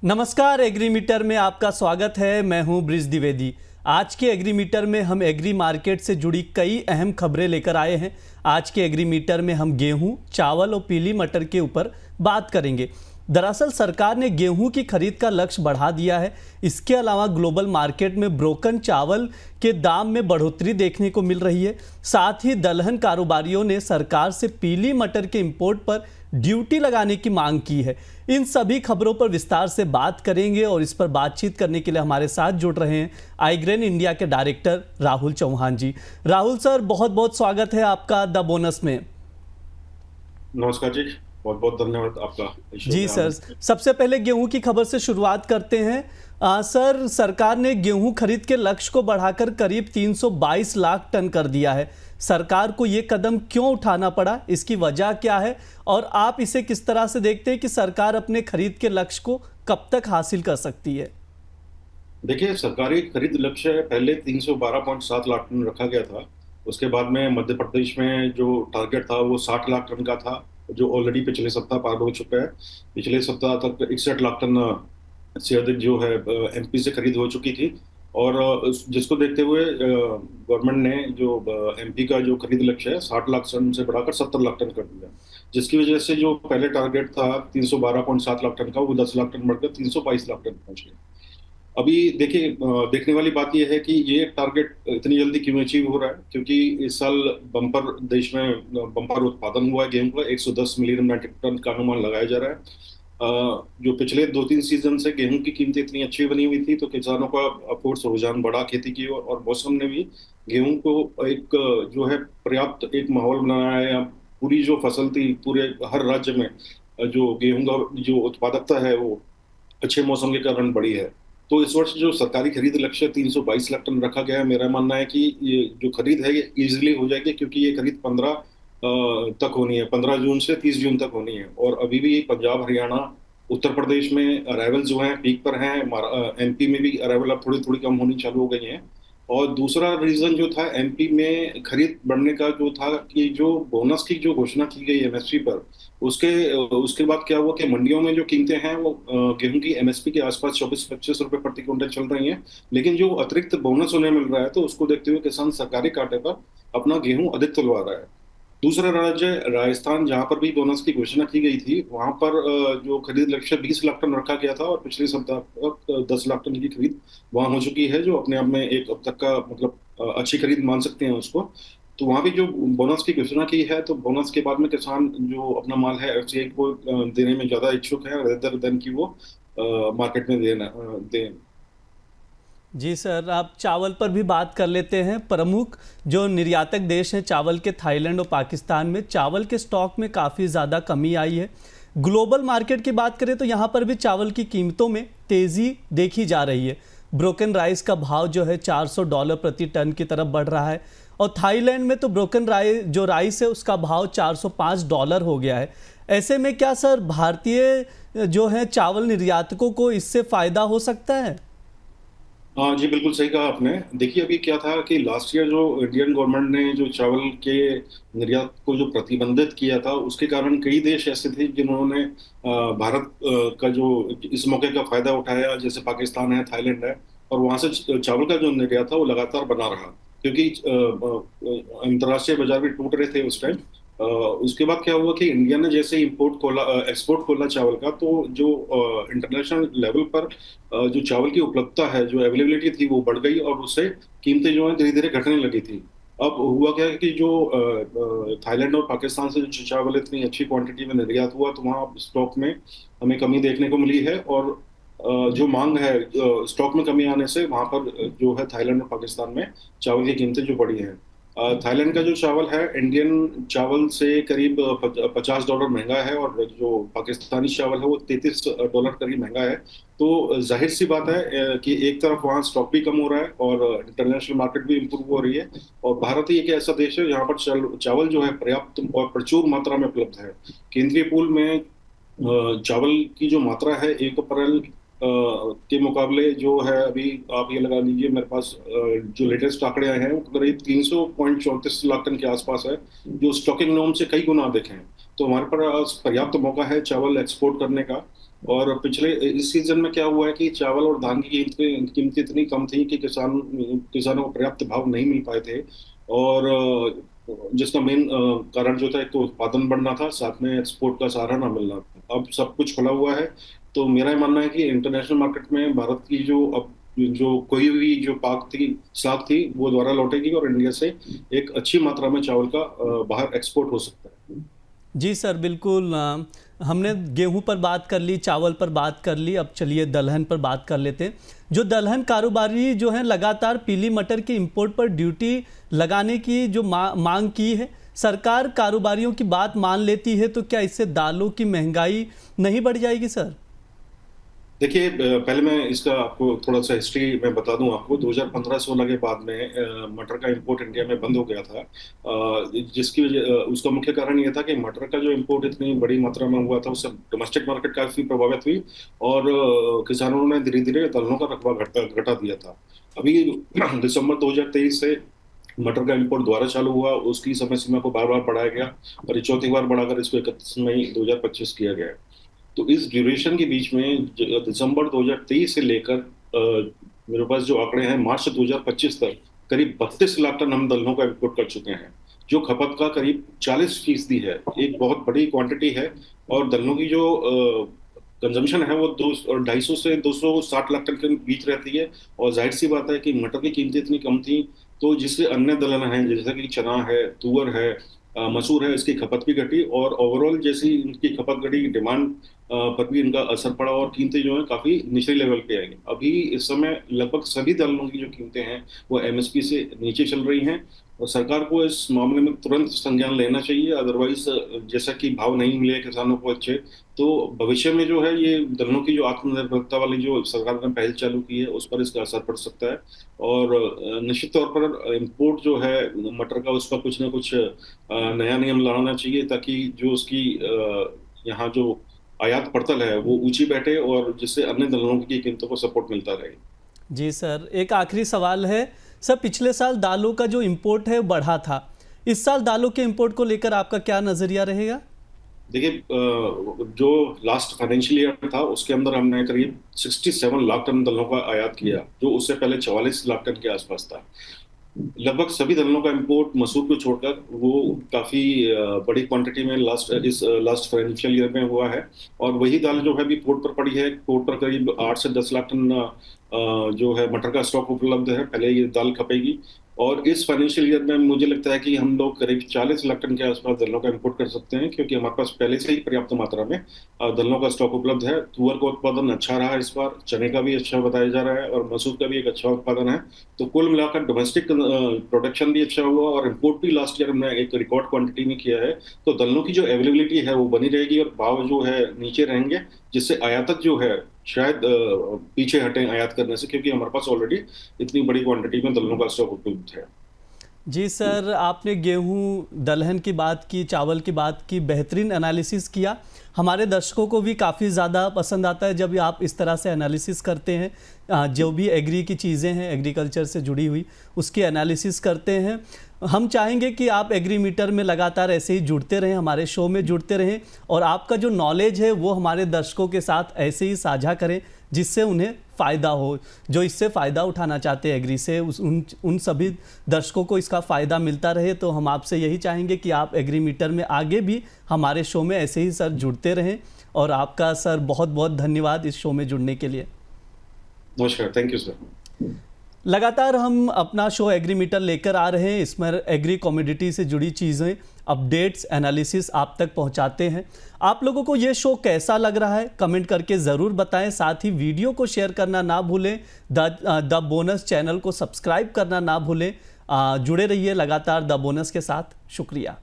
नमस्कार, एग्रीमीटर में आपका स्वागत है। मैं हूं ब्रिज द्विवेदी। आज के एग्रीमीटर में हम एग्री मार्केट से जुड़ी कई अहम खबरें लेकर आए हैं। आज के एग्रीमीटर में हम गेहूं, चावल और पीली मटर के ऊपर बात करेंगे। दरअसल सरकार ने गेहूं की खरीद का लक्ष्य बढ़ा दिया है। इसके अलावा ग्लोबल मार्केट में ब्रोकन चावल के दाम में बढ़ोतरी देखने को मिल रही है। साथ ही दलहन कारोबारियों ने सरकार से पीली मटर के इंपोर्ट पर ड्यूटी लगाने की मांग की है। इन सभी खबरों पर विस्तार से बात करेंगे और इस पर बातचीत करने के लिए हमारे साथ जुड़ रहे हैं आईग्रेन इंडिया के डायरेक्टर राहुल चौहान जी। राहुल सर, बहुत बहुत स्वागत है आपका द बोनस में। नमस्कार जी, बहुत बहुत धन्यवाद आपका। जी सर, सबसे पहले गेहूं की खबर से शुरुआत करते हैं। सर, सरकार ने गेहूं खरीद के लक्ष्य को बढ़ाकर करीब 322 लाख टन कर दिया है। सरकार को ये कदम क्यों उठाना पड़ा, इसकी वजह क्या है और आप इसे किस तरह से देखते हैं कि सरकार अपने खरीद के लक्ष्य को कब तक हासिल कर सकती है? देखिए, सरकारी खरीद लक्ष्य पहले 312.7 लाख टन रखा गया था। उसके बाद में मध्य प्रदेश में जो टारगेट था वो 60 लाख टन का था, जो ऑलरेडी पिछले सप्ताह पार हो चुका है। पिछले सप्ताह तक 61 लाख टन से अधिक जो है एमपी से खरीद हो चुकी थी। और जिसको देखते हुए गवर्नमेंट ने जो एमपी का जो खरीद लक्ष्य है 60 लाख टन से बढ़ाकर 70 लाख टन कर दिया, जिसकी वजह से जो पहले टारगेट था 312.7 लाख टन का, वो 10 लाख टन बढ़कर 322 लाख टन पहुंच गया। अभी देखिए, देखने वाली बात यह है कि ये टारगेट इतनी जल्दी क्यों अचीव हो रहा है, क्योंकि इस साल बम्पर देश में बम्पर उत्पादन हुआ है गेहूं का। 110 मिलियन मैट्रिक टन का अनुमान लगाया जा रहा है। जो पिछले 2-3 सीजन से गेहूं की कीमतें इतनी अच्छी बनी हुई थी, तो किसानों का अफकोर्स रुझान बढ़ा खेती की और मौसम ने भी गेहूं को एक जो है पर्याप्त एक माहौल बनाया है। पूरी जो फसल थी पूरे हर राज्य में, जो गेहूं का जो उत्पादकता है वो अच्छे मौसम के कारण बढ़ी है। तो इस वर्ष जो सरकारी खरीद लक्ष्य 322 लाख टन रखा गया है, मेरा मानना है कि ये जो खरीद है ये इजीली हो जाएगी, क्योंकि ये खरीद 15 तक होनी है, 15 जून से 30 जून तक होनी है। और अभी भी पंजाब, हरियाणा, उत्तर प्रदेश में अराइवल जो हैं पीक पर हैं। एमपी में भी अराइवल अब थोड़ी थोड़ी कम होनी चालू हो गई हैं। और दूसरा रीजन जो था एमपी में खरीद बढ़ने का जो था कि जो बोनस की जो घोषणा की गई एमएसपी पर, उसके उसके बाद क्या हुआ कि मंडियों में जो कीमतें हैं वो गेहूं की एमएसपी के आसपास 24-25 रुपए प्रति क्विंटल चल रही हैं। लेकिन जो अतिरिक्त बोनस उन्हें मिल रहा है, तो उसको देखते हुए किसान सरकारी कांटे पर अपना गेहूं अधिक तुलवा रहा है। दूसरा राज्य राजस्थान, जहां पर भी बोनस की घोषणा की गई थी, वहां पर जो खरीद लक्ष्य 20 लाख टन रखा गया था और पिछले सप्ताह तक 10 लाख टन की खरीद वहां हो चुकी है, जो अपने आप में एक अब तक का मतलब अच्छी खरीद मान सकते हैं उसको। तो वहां भी जो बोनस की घोषणा की है, तो बोनस के बाद में किसान जो अपना माल है एफसीआई को देने में ज्यादा इच्छुक है, रेदर देन कि वो मार्केट में दें। जी सर, आप चावल पर भी बात कर लेते हैं। प्रमुख जो निर्यातक देश हैं चावल के, थाईलैंड और पाकिस्तान में चावल के स्टॉक में काफ़ी ज़्यादा कमी आई है। ग्लोबल मार्केट की बात करें तो यहाँ पर भी चावल की कीमतों में तेज़ी देखी जा रही है। ब्रोकन राइस का भाव जो है $400 प्रति टन की तरफ बढ़ रहा है और थाईलैंड में तो ब्रोकन राइस है उसका भाव $405 हो गया है। ऐसे में क्या सर भारतीय जो है चावल निर्यातकों को इससे फ़ायदा हो सकता है? हाँ जी, बिल्कुल सही कहा आपने। देखिए, अभी क्या था कि लास्ट ईयर जो इंडियन गवर्नमेंट ने जो चावल के निर्यात को जो प्रतिबंधित किया था, उसके कारण कई देश ऐसे थे जिन्होंने भारत का जो इस मौके का फायदा उठाया, जैसे पाकिस्तान है, थाईलैंड है। और वहां से चावल का जो निर्यात था वो लगातार बना रहा, क्योंकि अंतर्राष्ट्रीय बाजार भी टूट रहे थे उस टाइम। उसके बाद क्या हुआ कि इंडिया ने जैसे एक्सपोर्ट खोला चावल का, तो जो इंटरनेशनल लेवल पर जो चावल की उपलब्धता है, जो अवेलेबिलिटी थी, वो बढ़ गई और उससे कीमतें जो है धीरे धीरे घटने लगी थी। अब हुआ क्या है कि जो थाईलैंड और पाकिस्तान से जो चावल इतनी अच्छी क्वांटिटी में निर्यात हुआ, तो वहाँ स्टॉक में हमें कमी देखने को मिली है। और जो मांग है, स्टॉक में कमी आने से वहां पर जो है थाईलैंड और पाकिस्तान में चावल की कीमतें जो बढ़ी हैं। थाईलैंड का जो चावल है इंडियन चावल से करीब $50 महंगा है, और जो पाकिस्तानी चावल है वो $33 करीब महंगा है। तो जाहिर सी बात है कि एक तरफ वहाँ स्टॉक भी कम हो रहा है और इंटरनेशनल मार्केट भी इम्प्रूव हो रही है। और भारत ही एक ऐसा देश है जहाँ पर चावल जो है पर्याप्त और प्रचुर मात्रा में उपलब्ध है। केंद्रीय पूल में चावल की जो मात्रा है 1 अप्रैल के मुकाबले जो है, अभी आप ये लगा लीजिए, मेरे पास जो लेटेस्ट आंकड़े आए हैं वो करीब 300.34 लाख टन के आसपास है, जो स्टॉकिंग नॉर्म से कई गुना अधिक हैं। तो हमारे पास पर्याप्त मौका है चावल एक्सपोर्ट करने का। और पिछले इस सीजन में क्या हुआ है कि चावल और धान की कीमतें इतनी कम थी कि किसानों को पर्याप्त भाव नहीं मिल पाए थे। और जिसका मेन कारण जो था, एक तो उत्पादन बढ़ना था, साथ में एक्सपोर्ट का सहारा ना मिलना था। अब सब कुछ खुला हुआ है। तो मेरा ये मानना है कि इंटरनेशनल मार्केट में भारत की जो कोई भी जो साख थी वो दोबारा लौटेगी और इंडिया से एक अच्छी मात्रा में चावल का बाहर एक्सपोर्ट हो सकता है। जी सर, बिल्कुल। हमने गेहूं पर बात कर ली, चावल पर बात कर ली, अब चलिए दलहन पर बात कर लेते हैं। जो दलहन कारोबारी जो हैं लगातार पीली मटर के इंपोर्ट पर ड्यूटी लगाने की जो मांग की है, सरकार कारोबारियों की बात मान लेती है तो क्या इससे दालों की महंगाई नहीं बढ़ जाएगी सर? देखिए, पहले मैं इसका आपको थोड़ा सा हिस्ट्री मैं बता दूं आपको। 2015-16 के बाद में मटर का इंपोर्ट इंडिया में बंद हो गया था। जिसकी वजह उसका मुख्य कारण ये था कि मटर का जो इंपोर्ट इतनी बड़ी मात्रा में हुआ था, उससे डोमेस्टिक मार्केट काफी प्रभावित हुई और किसानों ने धीरे धीरे दलहनों का रकबा घटा दिया था। अभी दिसंबर 2023 से मटर का इंपोर्ट दोबारा चालू हुआ, उसकी समय सीमा को बार बार बढ़ाया गया और ये चौथी बार बढ़ाकर इसको 31 मई 2025 किया गया है। तो इस ड्यूरेशन के बीच में दिसंबर 2023 से लेकर मेरे पास जो आंकड़े हैं, मार्च 2025 तक करीब 32 लाख टन हम दलहनों का इंपोर्ट कर चुके हैं, जो खपत का करीब 40% है। एक बहुत बड़ी क्वांटिटी है। और दलहनों की जो कंजम्पशन है वो 250 से 260 लाख टन के बीच रहती है। और जाहिर सी बात है कि मटर की कीमतें इतनी कम थी, तो जिससे अन्य दलहन हैं जैसे कि चना है, तुअर है, मसूर है, इसकी खपत भी घटी और ओवरऑल जैसी इनकी खपत घटी, डिमांड पर भी इनका असर पड़ा और कीमतें जो है काफी निचले लेवल पे आई। अभी इस समय लगभग सभी दलहनों की जो कीमतें हैं वो एमएसपी से नीचे चल रही हैं और सरकार को इस मामले में तुरंत संज्ञान लेना चाहिए। अदरवाइज जैसा कि भाव नहीं मिले किसानों को अच्छे, तो भविष्य में जो है ये दलहनों की जो आत्मनिर्भरता वाली जो सरकार ने पहल चालू की है उस पर इसका असर पड़ सकता है। और निश्चित तौर पर इम्पोर्ट जो है मटर का, उसका कुछ ना कुछ नया नियम लाना चाहिए, ताकि जो उसकी यहाँ जो आयात पड़तल है वो ऊंची बैठे और जिससे अन्य दलहनों की कीमतों को सपोर्ट मिलता रहे। जी सर, एक आखिरी सवाल है सर। पिछले साल दालों का जो इंपोर्ट है बढ़ा था, इस साल दालों के इंपोर्ट को लेकर आपका क्या नजरिया रहेगा? देखिए, जो लास्ट फाइनेंशियल ईयर था उसके अंदर हमने करीब 67 लाख टन दलहनों का आयात किया, जो उससे पहले 44 लाख टन के आसपास था। लगभग सभी दलहनों का इंपोर्ट मसूर को छोड़कर वो काफी बड़ी क्वांटिटी में लास्ट फाइनेंशियल ईयर में हुआ है। और वही दाल जो है अभी पोर्ट पर पड़ी है। पोर्ट पर करीब 8 से 10 लाख टन जो है मटर का स्टॉक उपलब्ध है। पहले ये दाल खपेगी और इस फाइनेंशियल ईयर में मुझे लगता है कि हम लोग करीब 40 लाख टन के आसपास दलहनों का इंपोर्ट कर सकते हैं, क्योंकि हमारे पास पहले से ही पर्याप्त मात्रा में दलहनों का स्टॉक उपलब्ध है। तुअर का उत्पादन अच्छा रहा इस बार, चने का भी अच्छा बताया जा रहा है और मसूर का भी एक अच्छा उत्पादन है। तो कुल मिलाकर डोमेस्टिक प्रोडक्शन भी अच्छा हुआ और इम्पोर्ट भी लास्ट ईयर हमने एक रिकॉर्ड क्वांटिटी में किया है। तो दलहनों की जो अवेलेबिलिटी है वो बनी रहेगी और भाव जो है नीचे रहेंगे, जिससे आयातक जो है शायद पीछे हटें आयात करने से, क्योंकि हमारे पास ऑलरेडी इतनी बड़ी क्वांटिटी में दलहनों का स्टॉक उपलब्ध है। जी सर, आपने गेहूं दलहन की बात की, चावल की बात की, बेहतरीन एनालिसिस किया। हमारे दर्शकों को भी काफ़ी ज़्यादा पसंद आता है जब आप इस तरह से एनालिसिस करते हैं। जो भी एग्री की चीज़ें हैं, एग्रीकल्चर से जुड़ी हुई, उसकी एनालिसिस करते हैं। हम चाहेंगे कि आप एग्रीमीटर में लगातार ऐसे ही जुड़ते रहें, हमारे शो में जुड़ते रहें और आपका जो नॉलेज है वो हमारे दर्शकों के साथ ऐसे ही साझा करें, जिससे उन्हें फ़ायदा हो। जो इससे फ़ायदा उठाना चाहते हैं एग्री से, उन सभी दर्शकों को इसका फ़ायदा मिलता रहे। तो हम आपसे यही चाहेंगे कि आप एग्रीमीटर में आगे भी हमारे शो में ऐसे ही सर जुड़ते रहें। और आपका सर बहुत बहुत धन्यवाद इस शो में जुड़ने के लिए। नमस्कार, थैंक यू सर। लगातार हम अपना शो एग्रीमीटर लेकर आ रहे हैं। इसमें एग्री कमोडिटी से जुड़ी चीज़ें, अपडेट्स, एनालिसिस आप तक पहुंचाते हैं। आप लोगों को ये शो कैसा लग रहा है कमेंट करके ज़रूर बताएं। साथ ही वीडियो को शेयर करना ना भूलें। द बोनस चैनल को सब्सक्राइब करना ना भूलें। जुड़े रहिए लगातार द बोनस के साथ। शुक्रिया।